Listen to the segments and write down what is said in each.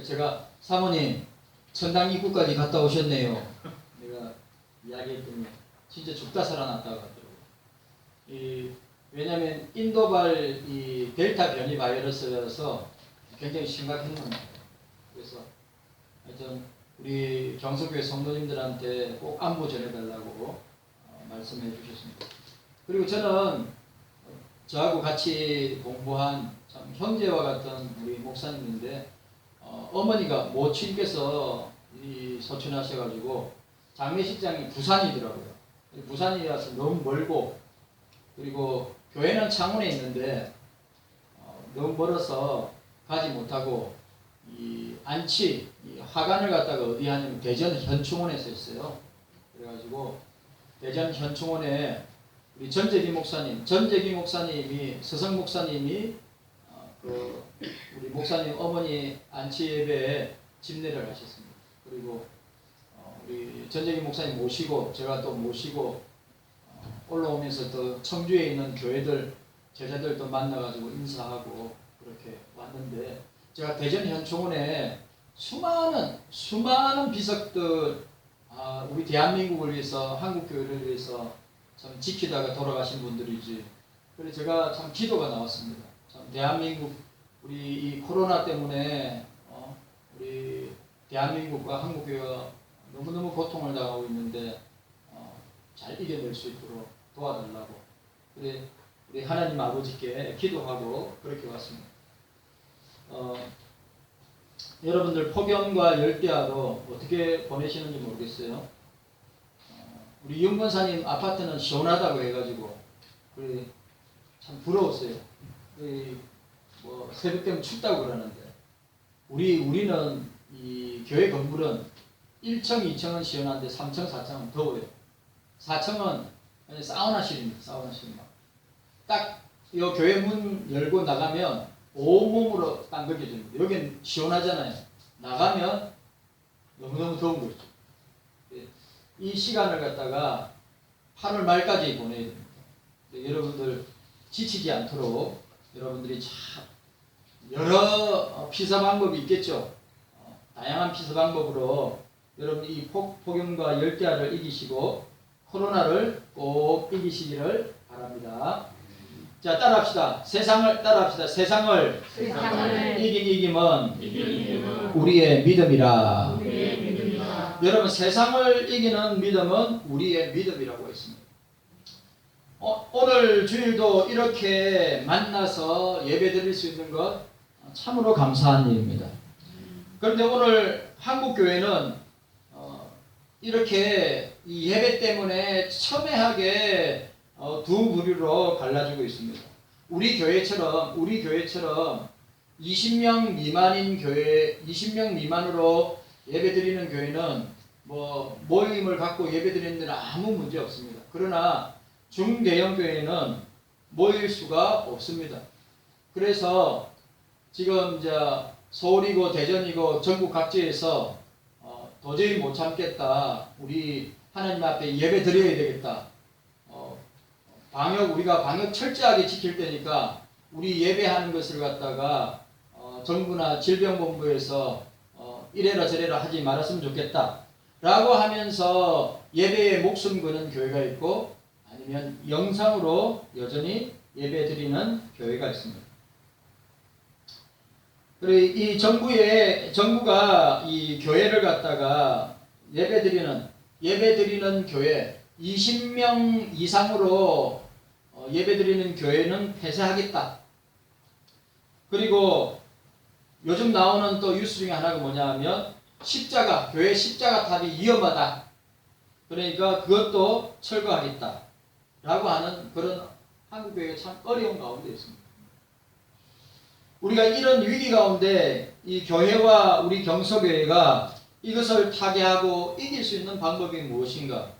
제가 사모님 천당 입구까지 갔다 오셨네요. 내가 이야기했더니 진짜 죽다 살아났다고 하더라고요. 왜냐하면 인도발 이 델타 변이 바이러스여서 굉장히 심각했는데, 그래서 하여튼 우리 경서교회 성도님들한테 꼭 안부 전해달라고 말씀해 주셨습니다. 그리고 저는 저하고 같이 공부한 참 형제와 같은 우리 목사님인데, 어머니가 모친께서 소천하셔가지고 장례식장이 부산이더라고요. 부산이라서 너무 멀고, 그리고 교회는 창원에 있는데 너무 멀어서 가지 못하고 이 안치 이 화관을 갖다가 어디 하냐면 대전 현충원에서 했어요. 그래가지고 대전 현충원에 우리 전재기 목사님이 서성 목사님이 우리 목사님 어머니 안치 예배에 집례를 하셨습니다. 그리고 우리 전재기 목사님 모시고 제가 또 모시고 올라오면서 또 청주에 있는 교회들 제자들도 만나가지고 인사하고 그렇게 왔는데, 제가 대전 현충원에 수많은 비석들, 우리 대한민국을 위해서, 한국 교회를 위해서 참 지키다가 돌아가신 분들이지. 그래서 제가 참 기도가 나왔습니다. 참 대한민국, 우리 이 코로나 때문에 우리 대한민국과 한국 교회가 너무너무 고통을 당하고 있는데 잘 이겨낼 수 있도록 도와달라고, 그래 우리 하나님 아버지께 기도하고 그렇게 왔습니다. 여러분들 폭염과 열대야로 어떻게 보내시는지 모르겠어요. 우리 윤권사님 아파트는 시원하다고 해가지고 참 부러웠어요. 뭐 새벽 되면 춥다고 그러는데, 우리는 이 교회 건물은 1층, 2층은 시원한데 3층, 4층은 더워요. 4층은 사우나실입니다. 사우나실. 딱 이 교회 문 열고 나가면 온몸으로 딱 느껴집니다. 여긴 시원하잖아요. 나가면 너무너무 더운 거죠. 이 시간을 갖다가 8월 말까지 보내야 됩니다. 여러분들 지치지 않도록 여러분들이 참 여러 피서 방법이 있겠죠. 다양한 피서 방법으로 여러분 이 폭염과 열대야를 이기시고 코로나를 꼭 이기시기를 바랍니다. 자, 따라합시다. 세상을 따라합시다. 세상을 이김은 우리의 믿음이라. 여러분, 세상을 이기는 믿음은 우리의 믿음이라고 했습니다. 오늘 주일도 이렇게 만나서 예배 드릴 수 있는 것 참으로 감사한 일입니다. 그런데 오늘 한국교회는 이렇게 이 예배 때문에 첨예하게 두 부류로 갈라지고 있습니다. 우리 교회처럼 20명 미만인 교회, 20명 미만으로 예배드리는 교회는 뭐 모임을 갖고 예배드리는 데는 아무 문제 없습니다. 그러나 중대형 교회는 모일 수가 없습니다. 그래서 지금 이제 서울이고 대전이고 전국 각지에서 도저히 못 참겠다. 우리 하나님 앞에 예배 드려야 되겠다. 우리가 방역 철저하게 지킬 테니까 우리 예배하는 것을 갖다가 정부나 질병본부에서 이래라 저래라 하지 말았으면 좋겠다 라고 하면서 예배에 목숨 거는 교회가 있고, 아니면 영상으로 여전히 예배 드리는 교회가 있습니다. 그리고 이 정부가 이 교회를 갖다가 예배 드리는 교회 20명 이상으로 예배드리는 교회는 폐쇄하겠다. 그리고 요즘 나오는 또 뉴스 중에 하나가 뭐냐 하면 교회 십자가 탑이 위험하다. 그러니까 그것도 철거하겠다. 라고 하는 그런 한국교회가 참 어려운 가운데 있습니다. 우리가 이런 위기 가운데 이 교회와 우리 경서교회가 이것을 타개하고 이길 수 있는 방법이 무엇인가?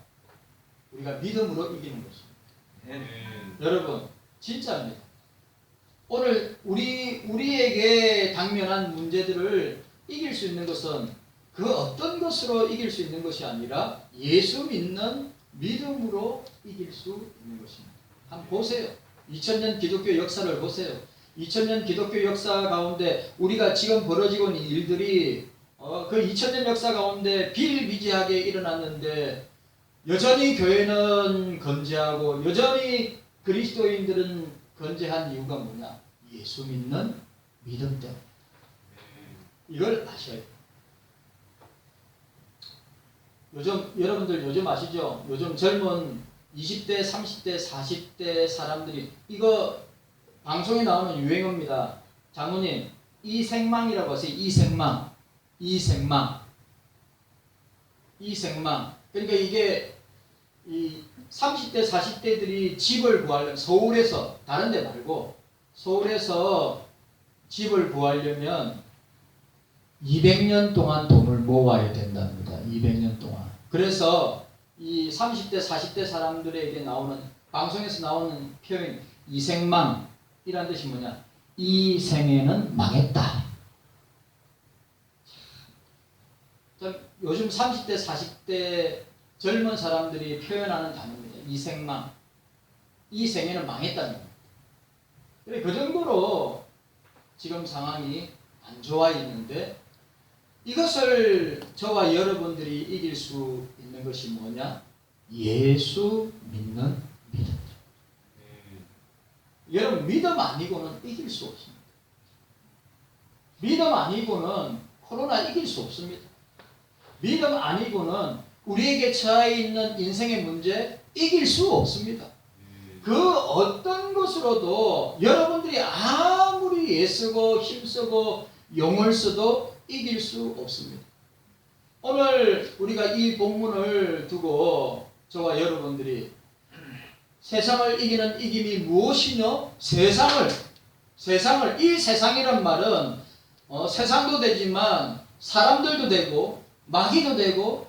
우리가 믿음으로 이기는 것입니다. 여러분, 진짜입니다. 오늘 우리에게 당면한 문제들을 이길 수 있는 것은 그 어떤 것으로 이길 수 있는 것이 아니라 예수 믿는 믿음으로 이길 수 있는 것입니다. 한번 보세요. 2000년 기독교 역사를 보세요. 2000년 기독교 역사 가운데 우리가 지금 벌어지고 있는 일들이 그 2000년 역사 가운데 비일비재하게 일어났는데 여전히 교회는 건재하고 여전히 그리스도인들은 건재한 이유가 뭐냐? 예수 믿는 믿음 때문에. 이걸 아셔야 돼요. 여러분들 요즘 아시죠? 요즘 젊은 20대, 30대, 40대 사람들이 이거 방송에 나오는 유행어입니다. 장모님, 이생망이라고 하세요. 이생망. 그러니까 이게 이 30대, 40대들이 집을 구하려면 서울에서 다른 데 말고 서울에서 집을 구하려면 200년 동안 돈을 모아야 된답니다. 200년 동안. 그래서 이 30대, 40대 사람들에게 나오는 방송에서 나오는 표현 이생망 이란 뜻이 뭐냐? 이 생에는 망했다. 요즘 30대, 40대 젊은 사람들이 표현하는 단어입니다. 이생망. 이 생에는 망했다는 겁니다. 그 정도로 지금 상황이 안 좋아 있는데 이것을 저와 여러분들이 이길 수 있는 것이 뭐냐? 예수 믿는 믿음. 여러분 믿음 아니고는 이길 수 없습니다. 믿음 아니고는 코로나 이길 수 없습니다. 믿음 아니고는 우리에게 처해 있는 인생의 문제 이길 수 없습니다. 그 어떤 것으로도 여러분들이 아무리 애쓰고 힘쓰고 용을 써도 이길 수 없습니다. 오늘 우리가 이 본문을 두고 저와 여러분들이 세상을 이기는 이김이 무엇이뇨? 세상을 이 세상이란 말은 세상도 되지만 사람들도 되고 마귀도 되고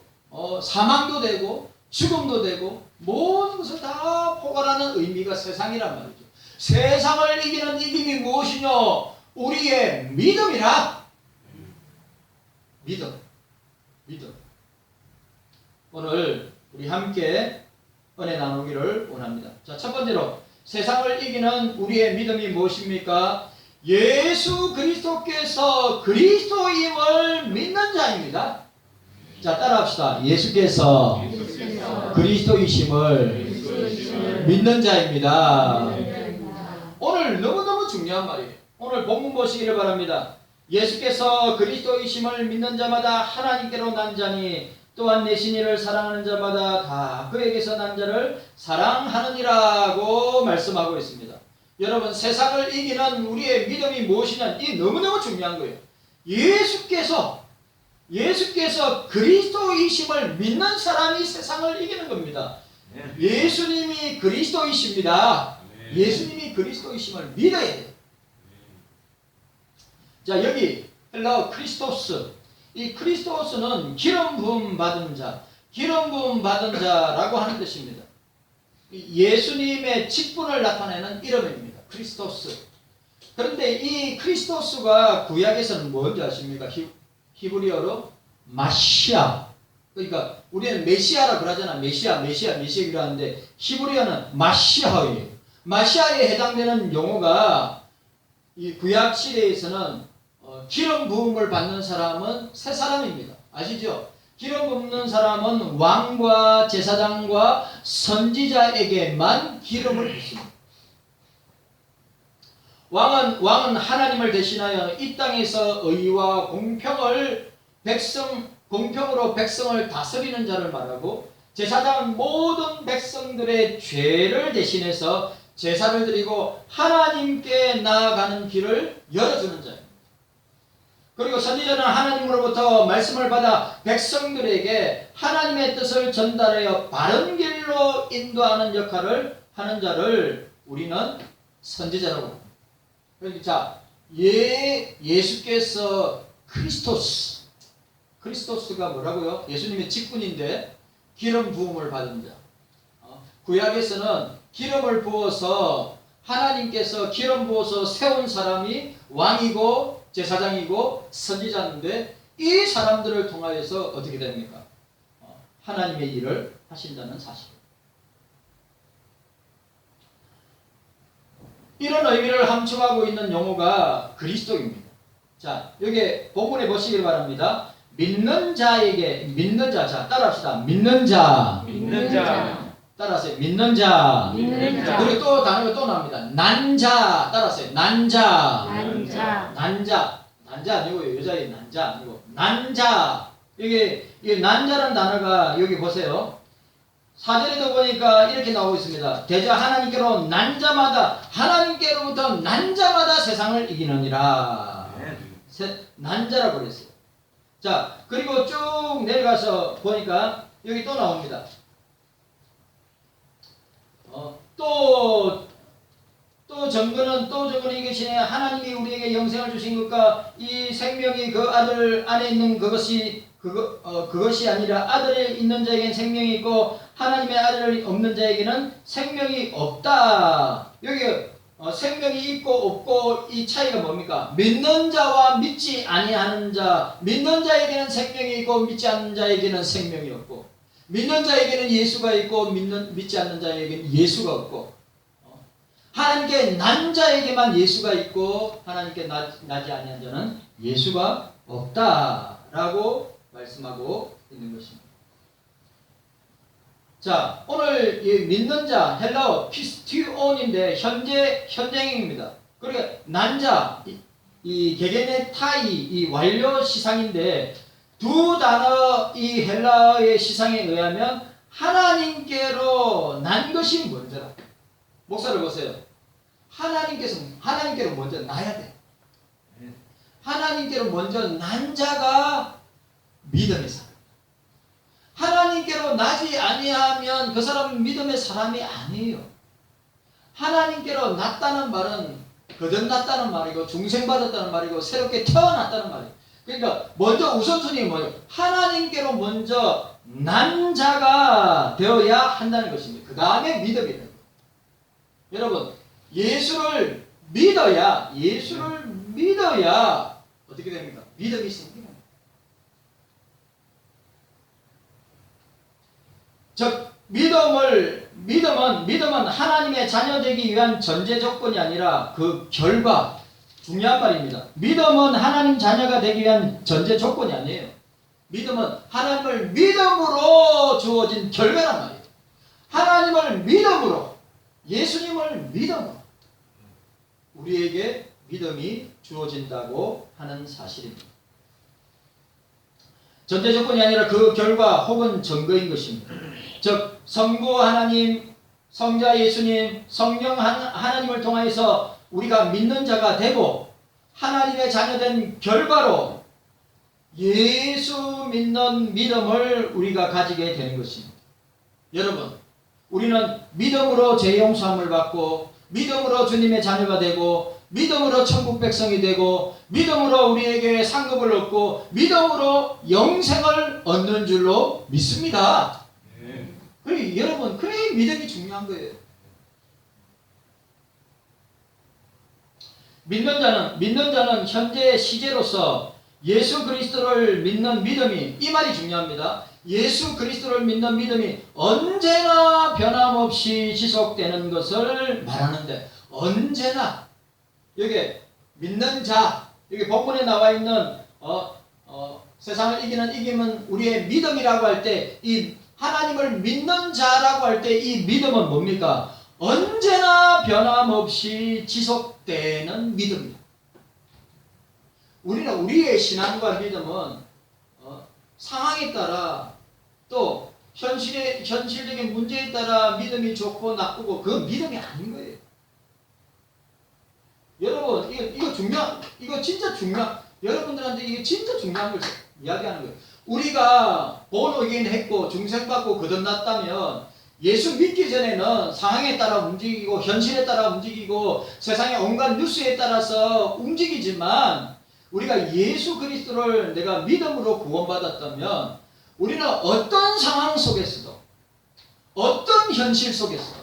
사망도 되고 죽음도 되고 모든 것을 다 포괄하는 의미가 세상이란 말이죠. 세상을 이기는 이김이 무엇이뇨? 우리의 믿음이라. 믿음. 오늘 우리 함께 은혜 나누기를 원합니다. 자, 첫 번째로 세상을 이기는 우리의 믿음이 무엇입니까? 예수 그리스도께서 그리스도임을 믿는 자입니다. 자, 따라합시다. 예수께서 그리스도이심을 믿는 자입니다. 오늘 너무너무 중요한 말이에요. 오늘 본문 보시기를 바랍니다. 예수께서 그리스도이심을 믿는 자마다 하나님께로 난 자니 또한 내신 이를 사랑하는 자마다 다 그에게서 난 자를 사랑하느니라고 말씀하고 있습니다. 여러분, 세상을 이기는 우리의 믿음이 무엇이냐? 이 너무너무 중요한 거예요. 예수께서 그리스도이심을 믿는 사람이 세상을 이기는 겁니다. 예수님이 그리스도이십니다. 예수님이 그리스도이심을 믿어야 돼요. 자, 여기 헬라어 크리스토스. 이 크리스토스는 기름 부음 받은 자, 라고 하는 뜻입니다. 예수님의 직분을 나타내는 이름입니다. 크리스토스. 그런데 이 크리스토스가 구약에서는 뭔지 아십니까? 히브리어로 마시아. 그러니까 우리는 메시아라고 그러잖아. 메시아 그러는데 히브리어는 마시아예요. 마시아에 해당되는 용어가 이 구약 시대에서는 기름 부음을 받는 사람은 세 사람입니다. 아시죠? 기름 붓는 사람은 왕과 제사장과 선지자에게만 기름을 붓습니다. 왕은 하나님을 대신하여 이 땅에서 의와 공평으로 백성을 다스리는 자를 말하고, 제사장은 모든 백성들의 죄를 대신해서 제사를 드리고 하나님께 나아가는 길을 열어주는 자입니다. 그리고 선지자는 하나님으로부터 말씀을 받아 백성들에게 하나님의 뜻을 전달하여 바른 길로 인도하는 역할을 하는 자를 우리는 선지자라고 합니다. 그러니까 자, 예수께서 크리스토스가 뭐라고요? 예수님의 직분인데 기름 부음을 받은 자. 구약에서는 기름을 부어서 하나님께서 기름 부어서 세운 사람이 왕이고 제사장이고 선지자인데, 이 사람들을 통하여서 어떻게 됩니까? 하나님의 일을 하신다는 사실. 이런 의미를 함축하고 있는 용어가 그리스도입니다. 자, 여기 본문에 보시길 바랍니다. 믿는 자에게, 믿는 자, 자, 따라합시다. 믿는 자. 믿는 자. 따라하세요. 믿는 자. 믿는 자. 그리고 또 단어가 또 나옵니다. 난 자. 따라하세요. 난 자. 난 자. 난 자. 난자 아니고 여자의 난자 아니고 난자. 이게 난자라는 단어가 여기 보세요. 사전에도 보니까 이렇게 나오고 있습니다. 대저 하나님께로 난자마다 하나님께로부터 난자마다 세상을 이기느니라. 난자라고 그랬어요. 자, 그리고 쭉 내려가서 보니까 여기 또 나옵니다. 또 정근은 이것이네. 하나님이 우리에게 영생을 주신 것과 이 생명이 그 아들 안에 있는 그것이 아니라 아들에 있는 자에게는 생명이 있고 하나님의 아들이 없는 자에게는 생명이 없다. 여기 생명이 있고 없고 이 차이가 뭡니까? 믿는 자와 믿지 아니하는 자. 믿는 자에게는 생명이 있고 믿지 않는 자에게는 생명이 없고, 믿는 자에게는 예수가 있고 믿지 않는 자에게는 예수가 없고, 하나님께 난 자에게만 예수가 있고 하나님께 나지 아니한 자는 예수가 없다라고 말씀하고 있는 것입니다. 자, 오늘 이 믿는 자 헬라어 피스티온인데 현재형입니다. 그러니까 난자 이 개겐의 타이 이 완료 시상인데 두 단어 이 헬라어의 시상에 의하면 하나님께로 난 것이 먼저다. 목사를 보세요. 하나님께로 먼저 나야 돼. 하나님께로 먼저 난 자가 믿음의 사람. 하나님께로 나지 아니하면 그 사람은 믿음의 사람이 아니에요. 하나님께로 났다는 말은 거듭났다는 말이고 중생받았다는 말이고 새롭게 태어났다는 말이에요. 그러니까 먼저 우선순위가 뭐예요? 하나님께로 먼저 난 자가 되어야 한다는 것입니다. 그 다음에 믿음이 되는 거예요. 여러분, 예수를 믿어야 어떻게 됩니까? 믿음이 생기는 거예요. 즉 믿음은 하나님의 자녀 되기 위한 전제 조건이 아니라 그 결과, 중요한 말입니다. 믿음은 하나님 자녀가 되기 위한 전제 조건이 아니에요. 믿음은 하나님을 믿음으로 주어진 결과란 말이에요. 하나님을 믿음으로, 예수님을 믿음으로 우리에게 믿음이 주어진다고 하는 사실입니다. 전제 조건이 아니라 그 결과 혹은 증거인 것입니다. 즉 성부 하나님, 성자 예수님, 성령 하나님을 통하여서 우리가 믿는 자가 되고 하나님의 자녀된 결과로 예수 믿는 믿음을 우리가 가지게 되는 것입니다. 여러분, 우리는 믿음으로 죄 용서함을 받고 믿음으로 주님의 자녀가 되고 믿음으로 천국 백성이 되고 믿음으로 우리에게 상급을 얻고 믿음으로 영생을 얻는 줄로 믿습니다. 그래, 여러분, 그래 믿음이 중요한 거예요. 믿는 자는 현재 시제로서 예수 그리스도를 믿는 믿음이, 이 말이 중요합니다. 예수 그리스도를 믿는 믿음이 언제나 변함없이 지속되는 것을 말하는데, 언제나 여기 믿는 자, 여기 본문에 나와 있는 세상을 이기는 우리의 믿음이라고 할 때, 이 하나님을 믿는 자라고 할 때 이 믿음은 뭡니까? 언제나 변함없이 지속되는 믿음이다. 우리는 우리의 신앙과 믿음은 상황에 따라 또 현실적인 문제에 따라 믿음이 좋고 나쁘고 그 믿음이 아닌 거예요. 여러분, 이거 진짜 중요한, 여러분들한테 이게 진짜 중요한 걸 이야기하는 거예요. 우리가 본어긴 했고 중생받고 거듭났다면 예수 믿기 전에는 상황에 따라 움직이고 현실에 따라 움직이고 세상의 온갖 뉴스에 따라서 움직이지만 우리가 예수 그리스도를 내가 믿음으로 구원받았다면 우리는 어떤 상황 속에서도 어떤 현실 속에서도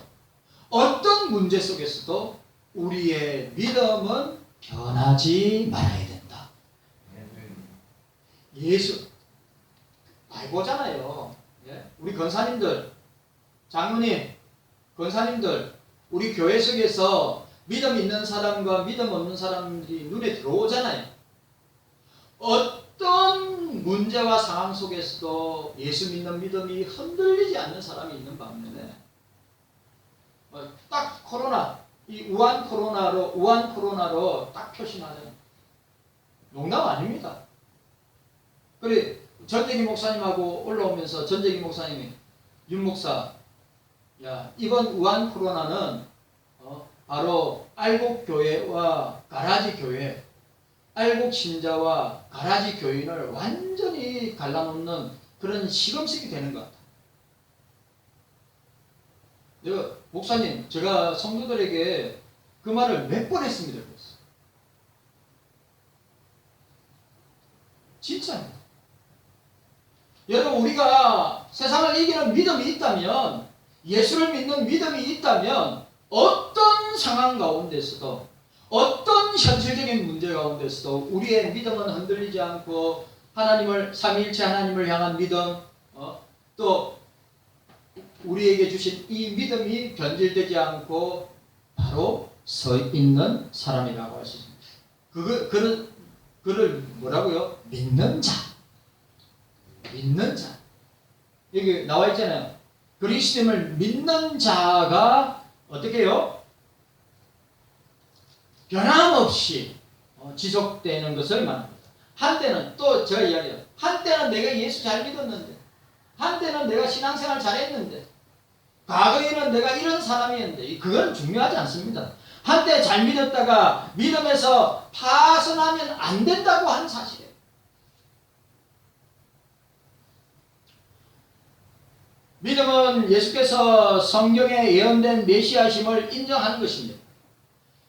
어떤 문제 속에서도 우리의 믿음은 변하지 말아야 된다. 예수 많이 보잖아요. 우리 권사님들, 장로님, 권사님들, 우리 교회 속에서 믿음 있는 사람과 믿음 없는 사람들이 눈에 들어오잖아요. 어떤 문제와 상황 속에서도 예수 믿는 믿음이 흔들리지 않는 사람이 있는 반면에 딱 코로나, 이 우한 코로나로 딱 표시나는 농담 아닙니다. 그래 전재기 목사님하고 올라오면서 전재기 목사님이 윤 목사, 야 이번 우한 코로나는 바로 알곡 교회와 가라지 교회, 알곡 신자와 가라지 교인을 완전히 갈라놓는 그런 시금석이 되는 것 같아요. 내가 목사님, 제가 성도들에게 그 말을 몇 번 했습니다. 그랬어. 진짜입니다. 여러분, 우리가 세상을 이기는 믿음이 있다면, 예수를 믿는 믿음이 있다면 어떤 상황 가운데서도, 어떤 현실적인 문제 가운데서도 우리의 믿음은 흔들리지 않고 하나님을, 삼위일체 하나님을 향한 믿음, 또 우리에게 주신 이 믿음이 변질되지 않고 바로 서 있는 사람이라고 할 수 있습니다. 그를 뭐라고요? 믿는 자. 믿는 자. 여기 나와 있잖아요. 그리스도를 믿는 자가 어떻게 해요? 변함없이 지속되는 것을 말합니다. 한때는 또 제가 이야기해요. 한때는 내가 예수 잘 믿었는데, 한때는 내가 신앙생활 잘했는데, 과거에는 내가 이런 사람이었는데, 그건 중요하지 않습니다. 한때 잘 믿었다가 믿음에서 파선하면 안 된다고 하는 사실이에요. 믿음은 예수께서 성경에 예언된 메시아심을 인정하는 것입니다.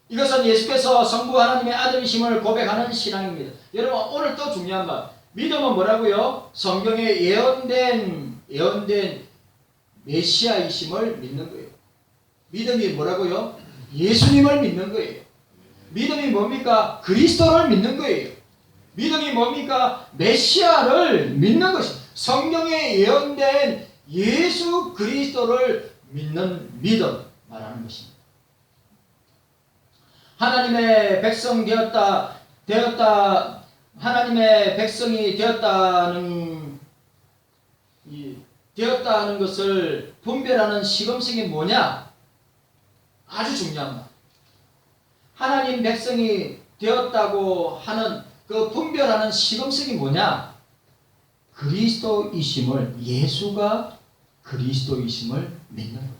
이것은 예수께서 성부 하나님의 아들이심을 고백하는 신앙입니다. 여러분, 오늘 또 중요한 말. 믿음은 뭐라고요? 성경에 예언된 메시아이심을 믿는 거예요. 믿음이 뭐라고요? 예수님을 믿는 거예요. 믿음이 뭡니까? 그리스도를 믿는 거예요. 믿음이 뭡니까? 메시아를 믿는 것입니다. 성경에 예언된 예수 그리스도를 믿는 믿음 말하는 것입니다. 하나님의 백성 되었다, 하나님의 백성이 되었다는 것을 분별하는 시금석이 뭐냐? 아주 중요한 말. 하나님 백성이 되었다고 하는 그 분별하는 시금석이 뭐냐? 그리스도이심을, 예수가 그리스도이심을 믿는 거예요.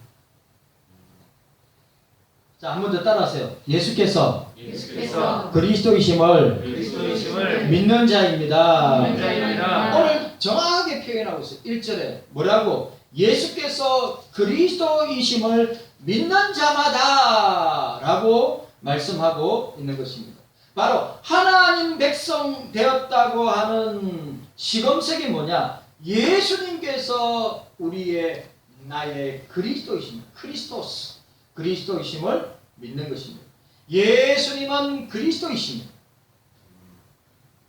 자, 한 번 더 따라하세요. 예수께서 그리스도이심을 믿는 자입니다. 오늘 정확하게 표현하고 있어요. 1절에 뭐라고? 예수께서 그리스도이심을 믿는 자마다 라고 말씀하고 있는 것입니다. 바로 하나님 백성 되었다고 하는 시금석이 뭐냐? 예수님께서 나의 그리스도이심을 믿는 것입니다. 예수님은 그리스도이십니다.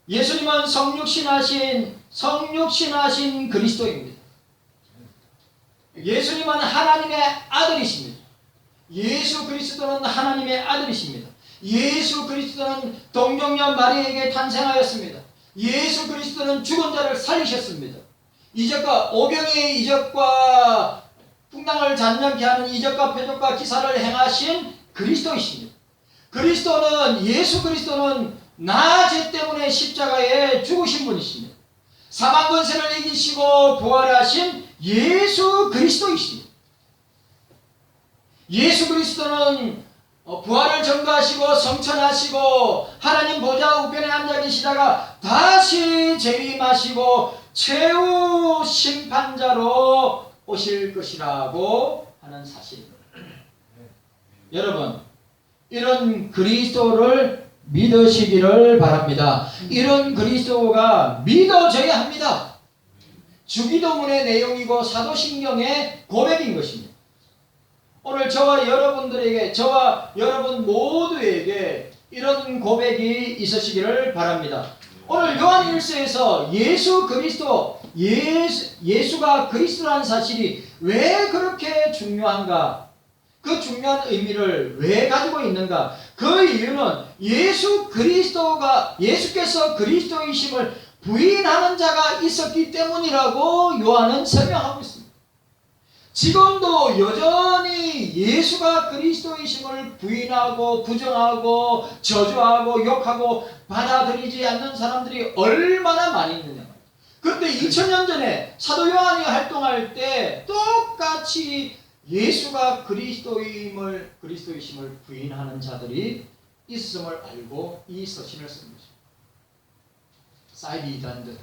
예수님은 성육신하신 그리스도입니다. 예수님은 하나님의 아들이십니다. 예수 그리스도는 하나님의 아들이십니다. 예수 그리스도는 동정녀 마리에게 탄생하였습니다. 예수 그리스도는 죽은 자를 살리셨습니다. 이적과 오병이의 이적과 풍랑을 잔잔케 하는 이적과 표적과 기사를 행하신 그리스도이십니다. 예수 그리스도는 나 죄 때문에 십자가에 죽으신 분이십니다. 사망 권세를 이기시고 부활하신 예수 그리스도이십니다. 예수 그리스도는 부활을 전가하시고 성천하시고 하나님 보좌 우편에 앉아 계시다가 다시 재림하시고 최후 심판자로 오실 것이라고 하는 사실입니다. 여러분, 이런 그리스도를 믿으시기를 바랍니다. 이런 그리스도가 믿어져야 합니다. 주기도문의 내용이고 사도신경의 고백인 것입니다. 오늘 저와 여러분 모두에게 이런 고백이 있으시기를 바랍니다. 오늘 요한 1서에서 예수가 그리스도라는 사실이 왜 그렇게 중요한가? 그 중요한 의미를 왜 가지고 있는가? 그 이유는 예수께서 그리스도이심을 부인하는 자가 있었기 때문이라고 요한은 설명하고 있습니다. 지금도 여전히 예수가 그리스도이심을 부인하고 부정하고 저주하고 욕하고 받아들이지 않는 사람들이 얼마나 많이 있느냐. 그런데 2000년 전에 사도 요한이 활동할 때 똑같이 예수가 그리스도이심을 부인하는 자들이 있음을 알고 이 서신을 쓴 것입니다. 사이비 이단들.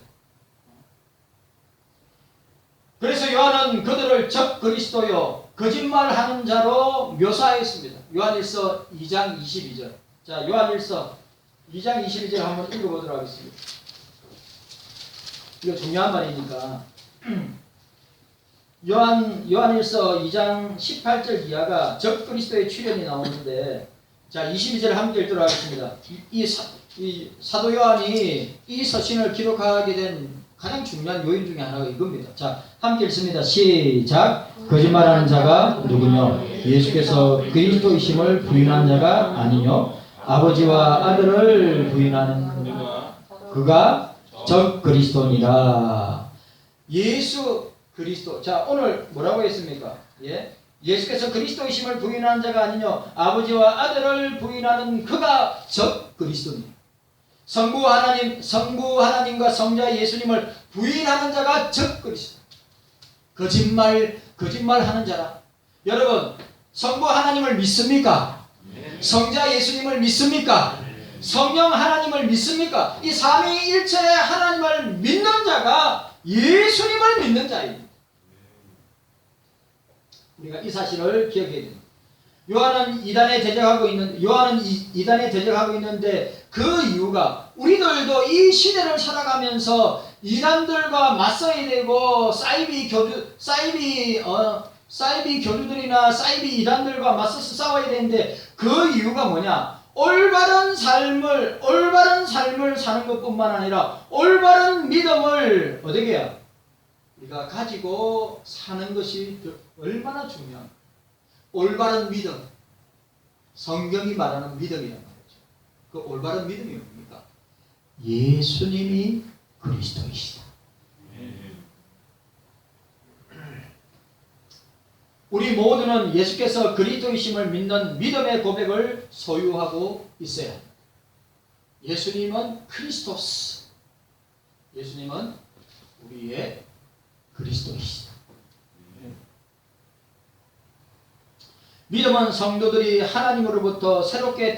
그래서 요한은 그들을 적 그리스도요 거짓말하는 자로 묘사했습니다. 요한일서 2장 22절. 자, 요한일서 2장 22절 한번 읽어보도록 하겠습니다. 이거 중요한 말이니까. 요한일서 2장 18절 이하가 적 그리스도의 출현이 나오는데, 자, 22절 함께 읽도록 하겠습니다. 이 사도 요한이 이 서신을 기록하게 된 가장 중요한 요인 중에 하나가 이겁니다. 자, 함께 읽습니다. 시작. 거짓말하는 자가 누구냐? 예수께서 그리스도이심을 부인한 자가 아니뇨? 아버지와 아들을 부인하는 그가 적 그리스도니라. 예수 그리스도. 자, 오늘 뭐라고 했습니까? 예수께서 그리스도이심을 부인하는 자가 아니뇨? 아버지와 아들을 부인하는 그가 적 그리스도니라. 성부 하나님과 성자 예수님을 부인하는 자가 적 그리스도. 거짓말하는 자라. 여러분, 성부 하나님을 믿습니까? 성자 예수님을 믿습니까? 성령 하나님을 믿습니까? 이 삼위일체의 하나님을 믿는 자가 예수님을 믿는 자입니다. 우리가 이 사실을 기억해야 됩니다. 요한은 이단에 대적하고 있는데 그 이유가 우리들도 이 시대를 살아가면서 이단들과 맞서야 되고 사이비 교주들이나 사이비 이단들과 맞서서 싸워야 되는데 그 이유가 뭐냐? 올바른 삶을 사는 것뿐만 아니라 올바른 믿음을 어떻게 해야? 우리가 가지고 사는 것이 얼마나 중요한가? 올바른 믿음, 성경이 말하는 믿음이란 말이죠. 그 올바른 믿음이 뭡니까? 예수님이 그리스도이시다. 우리 모두는 예수께서 그리스도이심을 믿는 믿음의 고백을 소유하고 있어야 합니다. 예수님은 크리스토스. 예수님은 우리의 그리스도이시다. 믿음은 성도들이 하나님으로부터 새롭게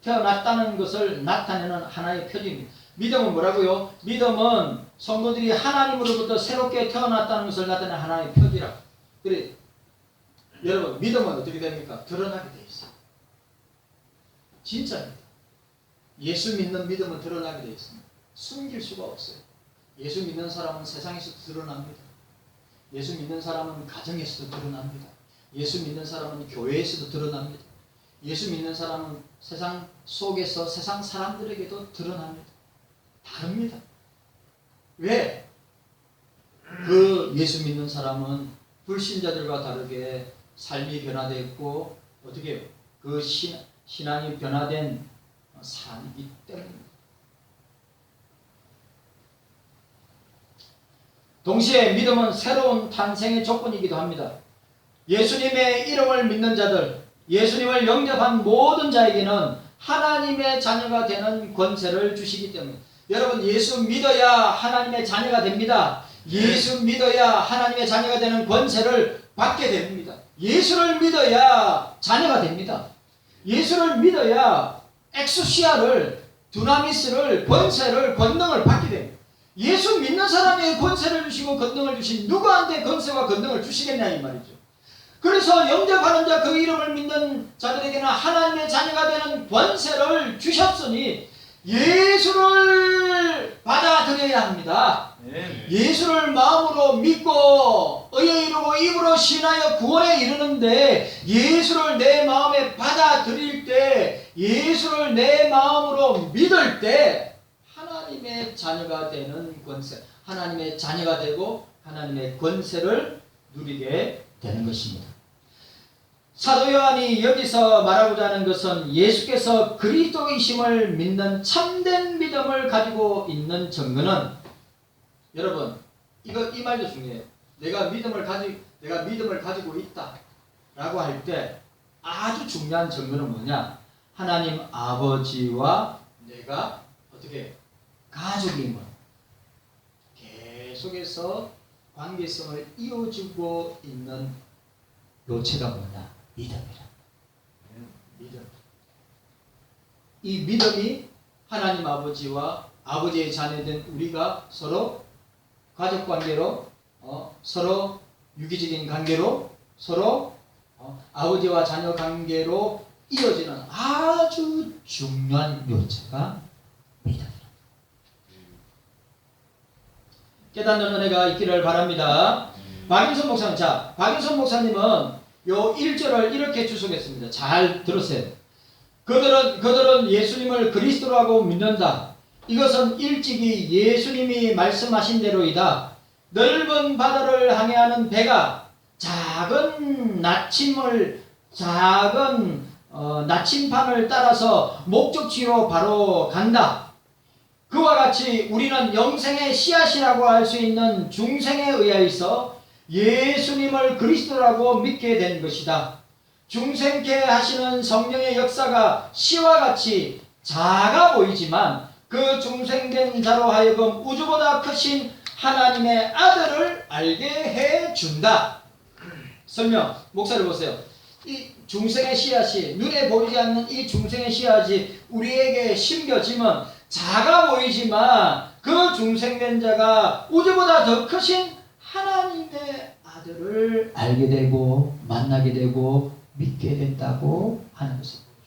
태어났다는 것을 나타내는 하나의 표지입니다. 믿음은 뭐라고요? 믿음은 성도들이 하나님으로부터 새롭게 태어났다는 것을 나타내는 하나의 표지라. 그래, 여러분, 믿음은 어떻게 됩니까? 드러나게 되어 있어요. 진짜입니다. 예수 믿는 믿음은 드러나게 되어 있습니다. 숨길 수가 없어요. 예수 믿는 사람은 세상에서도 드러납니다. 예수 믿는 사람은 가정에서도 드러납니다. 예수 믿는 사람은 교회에서도 드러납니다. 예수 믿는 사람은 세상 속에서 세상 사람들에게도 드러납니다. 다릅니다. 왜? 그 예수 믿는 사람은 불신자들과 다르게 삶이 변화되었고 어떻게 해요? 그 신앙이 변화된 사람이기 때문입니다. 동시에 믿음은 새로운 탄생의 조건이기도 합니다. 예수님의 이름을 믿는 자들, 예수님을 영접한 모든 자에게는 하나님의 자녀가 되는 권세를 주시기 때문에 여러분, 예수 믿어야 하나님의 자녀가 됩니다. 예수 믿어야 하나님의 자녀가 되는 권세를 받게 됩니다. 예수를 믿어야 자녀가 됩니다. 예수를 믿어야 엑수시아를, 두나미스를, 권세를, 권능을 받게 됩니다. 예수 믿는 사람에게 권세를 주시고 권능을 주신 누구한테 권세와 권능을 주시겠냐 이 말이죠. 그래서 영접하는 자, 그 이름을 믿는 자들에게는 하나님의 자녀가 되는 권세를 주셨으니 예수를 받아들여야 합니다. 예수를 마음으로 믿고 의에 이르고 입으로 신하여 구원에 이르는데 예수를 내 마음에 받아들일 때, 예수를 내 마음으로 믿을 때 하나님의 자녀가 되는 권세, 하나님의 자녀가 되고 하나님의 권세를 누리게 되는 것입니다. 사도 요한이 여기서 말하고자 하는 것은 예수께서 그리스도이심을 믿는 참된 믿음을 가지고 있는 증거는, 여러분 이 말도 중요해요. 내가 믿음을 가지고 있다라고 할 때 아주 중요한 증거는 뭐냐? 하나님 아버지와 내가 어떻게 가족임을 계속해서 관계성을 이어주고 있는 요체가 뭐냐? 믿음이라. 믿음. 이 믿음이 하나님 아버지와 아버지의 자녀된 우리가 서로 가족 관계로, 서로 유기적인 관계로, 서로 아버지와 자녀 관계로 이어지는 아주 중요한 요체가 믿음이라. 깨닫는 은혜가 있기를 바랍니다. 박인선 목사님, 박인선 목사님은 요 1절을 이렇게 주석했습니다. 잘 들으세요. 그들은 예수님을 그리스도라고 믿는다. 이것은 일찍이 예수님이 말씀하신 대로이다. 넓은 바다를 항해하는 배가 작은 나침판을 따라서 목적지로 바로 간다. 그와 같이 우리는 영생의 씨앗이라고 할 수 있는 중생에 의하여서 예수님을 그리스도라고 믿게 된 것이다. 중생케 하시는 성령의 역사가 씨와 같이 작아 보이지만 그 중생된 자로 하여금 우주보다 크신 하나님의 아들을 알게 해준다. 설명, 목사를 보세요. 이 중생의 씨앗이, 눈에 보이지 않는 이 중생의 씨앗이 우리에게 심겨지면 작아 보이지만 그 중생된 자가 우주보다 더 크신 하나님의 아들을 알게 되고 만나게 되고 믿게 된다고 하는 것을 보여줍니다.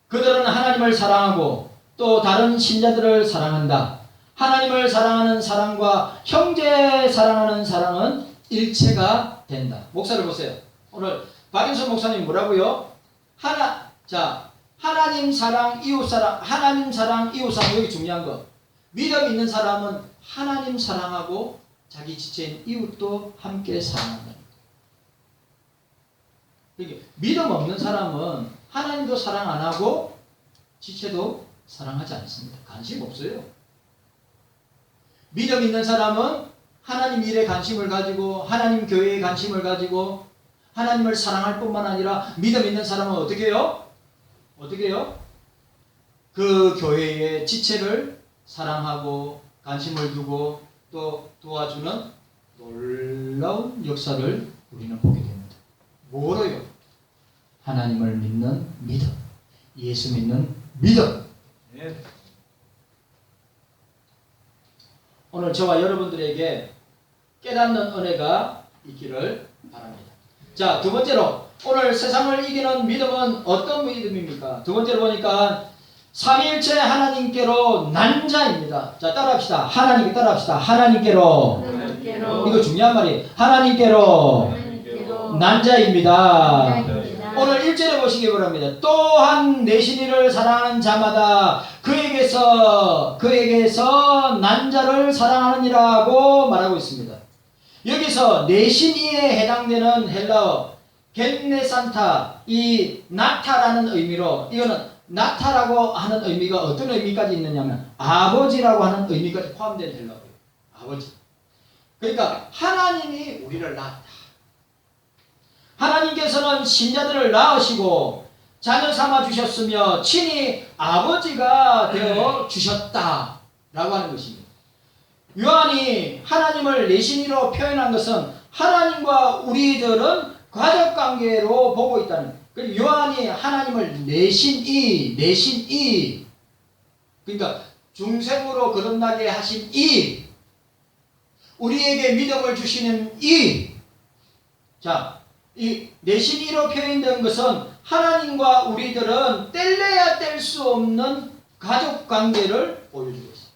그들은 하나님을 사랑하고 또 다른 신자들을 사랑한다. 하나님을 사랑하는 사랑과 형제 사랑하는 사랑은 일체가 된다. 목사를 보세요. 오늘 박인선 목사님 뭐라고요? 하나님 사랑, 이웃 사랑, 하나님 사랑, 이웃 사랑. 여기 중요한 거. 믿음 있는 사람은 하나님 사랑하고 자기 지체인 이웃도 함께 사랑한다. 믿음 없는 사람은 하나님도 사랑 안 하고 지체도 사랑하지 않습니다. 관심 없어요. 믿음 있는 사람은 하나님 일에 관심을 가지고 하나님 교회에 관심을 가지고 하나님을 사랑할 뿐만 아니라 믿음 있는 사람은 어떻게 해요? 그 교회의 지체를 사랑하고 관심을 두고 또 도와주는 놀라운 역사를 우리는 보게 됩니다. 뭐로요? 하나님을 믿는 믿음, 예수 믿는 믿음. 네. 오늘 저와 여러분들에게 깨닫는 은혜가 있기를 바랍니다. 자, 두 번째로 오늘 세상을 이기는 믿음은 어떤 믿음입니까? 두 번째로 보니까 삼위일체 하나님께로 난 자입니다. 자, 따라합시다. 하나님께 따라합시다. 하나님께로. 이거 중요한 말이에요. 하나님께로 난 자입니다. 오늘 1절에 보시기 바랍니다. 또한 내신이를 사랑하는 자마다 그에게서 난 자를 사랑하느니라고 말하고 있습니다. 여기서 내신이에 해당되는 헬라어 겐네산타, 이 나타라는 의미로, 이거는 나타라고 하는 의미가 어떤 의미까지 있느냐면 아버지라고 하는 의미까지 포함된 헬라어예요. 아버지. 그러니까 하나님이 우리를 낳았다. 하나님께서는 신자들을 낳으시고 자녀 삼아 주셨으며 친히 아버지가 되어 주셨다라고 하는 것입니다. 요한이 하나님을 내신이로 표현한 것은 하나님과 우리들은 가족관계로 보고 있다는, 그리고 요한이 하나님을 내신이 그러니까 중생으로 거듭나게 하신 우리에게 믿음을 주시는 이 내신이로 표현된 것은 하나님과 우리들은 뗄래야 뗄 수 없는 가족관계를 보여주고 있습니다.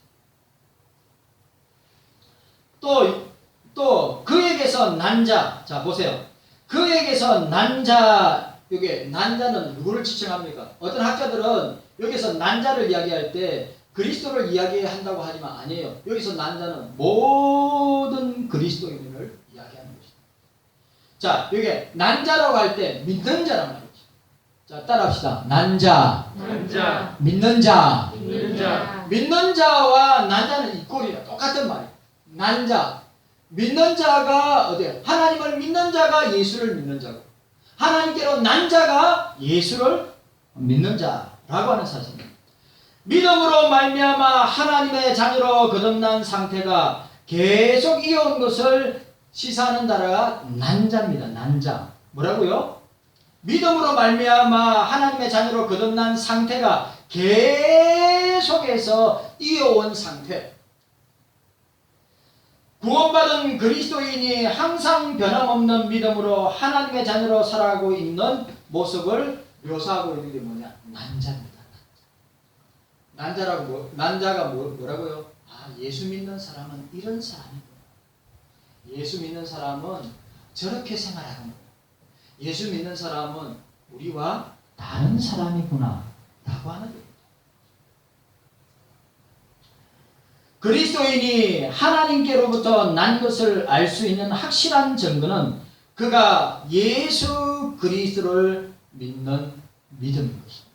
또 그에게서 난 자, 자 보세요. 그에게서 난 자, 여기 난 자는 누구를 지칭합니까? 어떤 학자들은 여기서 난 자를 이야기할 때 그리스도를 이야기한다고 하지만 아니에요. 여기서 난 자는 모든 그리스도인을 이야기하는 것입니다. 자, 여기 난자라고 할 때 믿는 자란 말이죠. 자, 따라합시다. 난자, 난자, 믿는 자. 믿는 자, 믿는 자와 난자는 이꼴이야. 똑같은 말이에요. 난자. 믿는 자가 어디야? 하나님을 믿는 자가 예수를 믿는 자고, 하나님께로 난 자가 예수를 믿는 자라고 하는 사실입니다. 믿음으로 말미암아 하나님의 자녀로 거듭난 상태가 계속 이어온 것을 시사하는 단어가 난자입니다. 난자. 뭐라고요? 믿음으로 말미암아 하나님의 자녀로 거듭난 상태가 계속해서 이어온 상태. 구원받은 그리스도인이 항상 변함없는 믿음으로 하나님의 자녀로 살아가고 있는 모습을 묘사하고 있는 게 뭐냐? 난자입니다. 난자가 뭐라고요? 아, 예수 믿는 사람은 이런 사람이구나. 예수 믿는 사람은 저렇게 생활하는 거야. 예수 믿는 사람은 우리와 다른 사람이구나 라고 하는 거예요. 그리스도인이 하나님께로부터 난 것을 알 수 있는 확실한 증거는 그가 예수 그리스도를 믿는 믿음인 것입니다.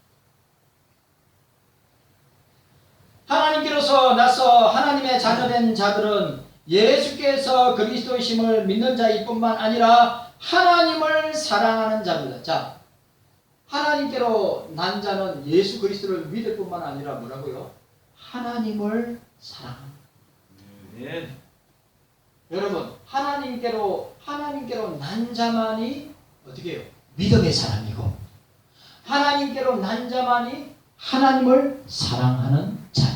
하나님께로서 나서 하나님의 자녀된 자들은 예수께서 그리스도이심을 믿는 자일 뿐만 아니라 하나님을 사랑하는 자입니다. 자, 하나님께로 난 자는 예수 그리스도를 믿을 뿐만 아니라 뭐라고요? 하나님을 사랑합니다. 네. 여러분, 하나님께로 난 자만이 어떻게 해요? 믿음의 사람이고, 하나님께로 난 자만이 하나님을 사랑하는 자.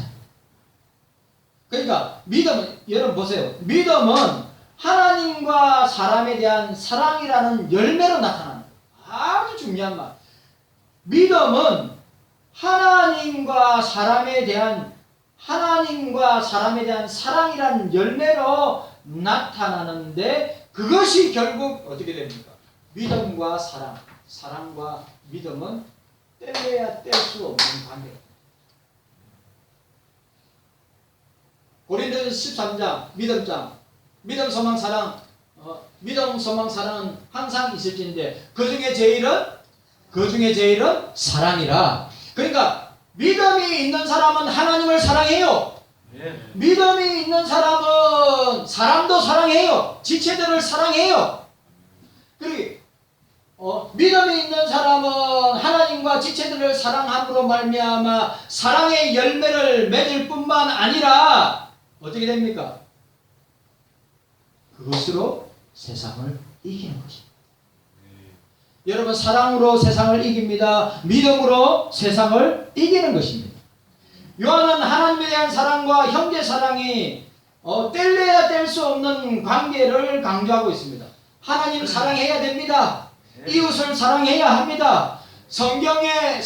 그러니까 믿음은, 여러분 보세요. 믿음은 하나님과 사람에 대한 사랑이라는 열매로 나타나는 거예요. 아주 중요한 말. 믿음은 하나님과 사람에 대한 사랑이라는 열매로 나타나는데, 그것이 결국 어떻게 됩니까? 믿음과 사랑, 사랑과 믿음은 뗄래야 뗄 수 없는 관계입니다. 고린도전서 13장 믿음장, 믿음 소망 사랑, 믿음 소망 사랑은 항상 있을진데 그 중에 제일은 사랑이라. 그러니까 믿음이 있는 사람은 하나님을 사랑해요. 네. 믿음이 있는 사람은 사람도 사랑해요. 지체들을 사랑해요. 그리고 믿음이 있는 사람은 하나님과 지체들을 사랑함으로 말미암아 사랑의 열매를 맺을 뿐만 아니라 어떻게 됩니까? 그것으로 세상을 이기는 것입니다. 여러분, 사랑으로 세상을 이깁니다. 믿음으로 세상을 이기는 것입니다. 요한은 하나님에 대한 사랑과 형제 사랑이 뗄래야 뗄 수 없는 관계를 강조하고 있습니다. 하나님 사랑해야 됩니다. 이웃을 사랑해야 합니다. 성경에